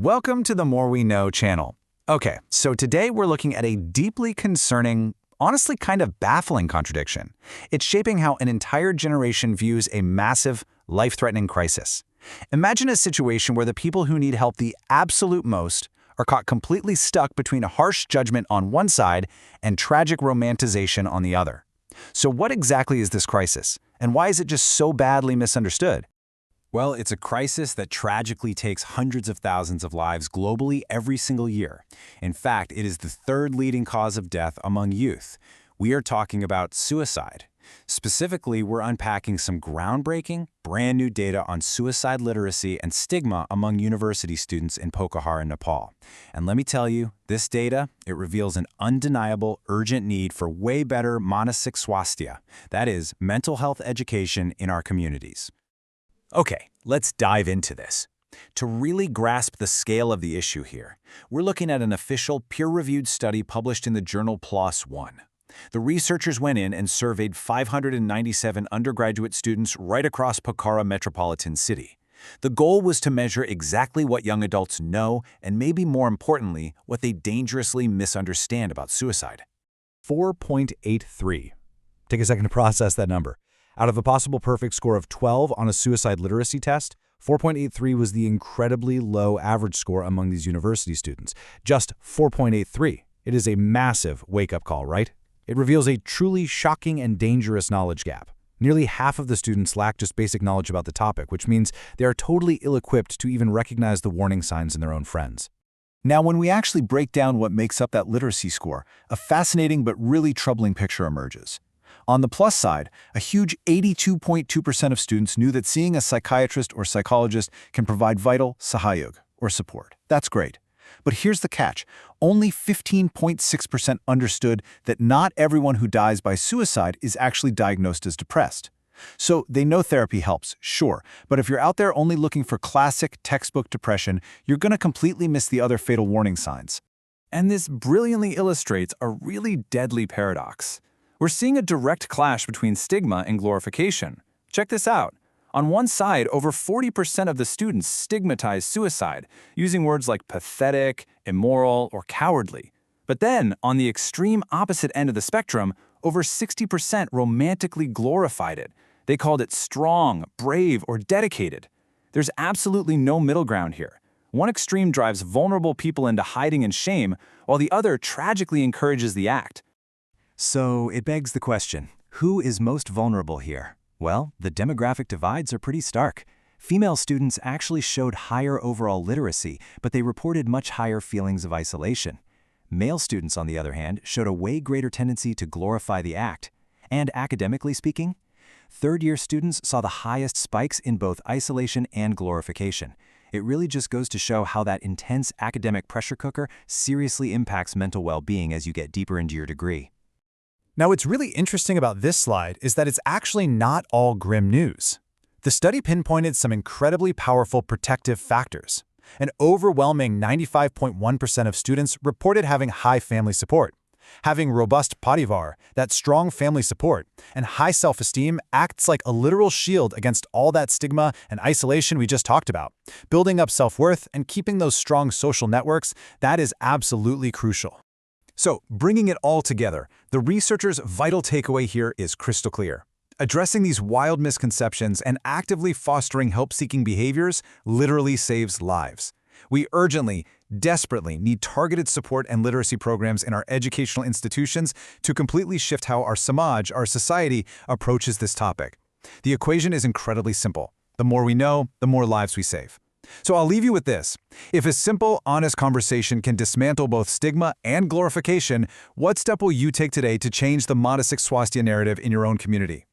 Welcome to the More We Know channel. Okay, so today we're looking at a deeply concerning, honestly kind of baffling contradiction. It's shaping how an entire generation views a massive, life-threatening crisis. Imagine a situation where the people who need help the absolute most are caught completely stuck between a harsh judgment on one side and tragic romanticization on the other. So what exactly is this crisis, and why is it just so badly misunderstood? Well, it's a crisis that tragically takes hundreds of thousands of lives globally every single year. In fact, it is the third leading cause of death among youth. We are talking about suicide. Specifically, we're unpacking some groundbreaking, brand new data on suicide literacy and stigma among university students in Pokhara, Nepal. And let me tell you, this data, it reveals an undeniable, urgent need for way better manasik swasthya, that is, mental health education in our communities. Okay, let's dive into this. To really grasp the scale of the issue here, we're looking at an official peer-reviewed study published in the journal PLOS One. The researchers went in and surveyed 597 undergraduate students right across Pokhara metropolitan city. The goal was to measure exactly what young adults know and maybe more importantly, what they dangerously misunderstand about suicide. 4.83. Take a second to process that number. Out of a possible perfect score of 12 on a suicide literacy test, 4.83 was the incredibly low average score among these university students. Just 4.83. It is a massive wake-up call, right? It reveals a truly shocking and dangerous knowledge gap. Nearly half of the students lack just basic knowledge about the topic, which means they are totally ill-equipped to even recognize the warning signs in their own friends. Now, when we actually break down what makes up that literacy score, a fascinating but really troubling picture emerges. On the plus side, a huge 82.2% of students knew that seeing a psychiatrist or psychologist can provide vital sahayog, or support. That's great. But here's the catch. Only 15.6% understood that not everyone who dies by suicide is actually diagnosed as depressed. So they know therapy helps, sure, but if you're out there only looking for classic textbook depression, you're going to completely miss the other fatal warning signs. And this brilliantly illustrates a really deadly paradox. We're seeing a direct clash between stigma and glorification. Check this out. On one side, over 40% of the students stigmatize suicide, using words like pathetic, immoral, or cowardly. But then, on the extreme opposite end of the spectrum, over 60% romantically glorified it. They called it strong, brave, or dedicated. There's absolutely no middle ground here. One extreme drives vulnerable people into hiding and shame, while the other tragically encourages the act. So it begs the question, who is most vulnerable here? Well, the demographic divides are pretty stark. Female students actually showed higher overall literacy, but they reported much higher feelings of isolation. Male students, on the other hand, showed a way greater tendency to glorify the act. And academically speaking, third-year students saw the highest spikes in both isolation and glorification. It really just goes to show how that intense academic pressure cooker seriously impacts mental well-being as you get deeper into your degree. Now, what's really interesting about this slide is that it's actually not all grim news. The study pinpointed some incredibly powerful protective factors. An overwhelming 95.1% of students reported having high family support. Having robust parivar, that strong family support, and high self-esteem acts like a literal shield against all that stigma and isolation we just talked about. Building up self-worth and keeping those strong social networks, that is absolutely crucial. So, bringing it all together, the researchers' vital takeaway here is crystal clear. Addressing these wild misconceptions and actively fostering help-seeking behaviors literally saves lives. We urgently, desperately need targeted support and literacy programs in our educational institutions to completely shift how our samaj, our society, approaches this topic. The equation is incredibly simple. The more we know, the more lives we save. So I'll leave you with this. If a simple, honest conversation can dismantle both stigma and glorification, what step will you take today to change the manasik swasthya narrative in your own community?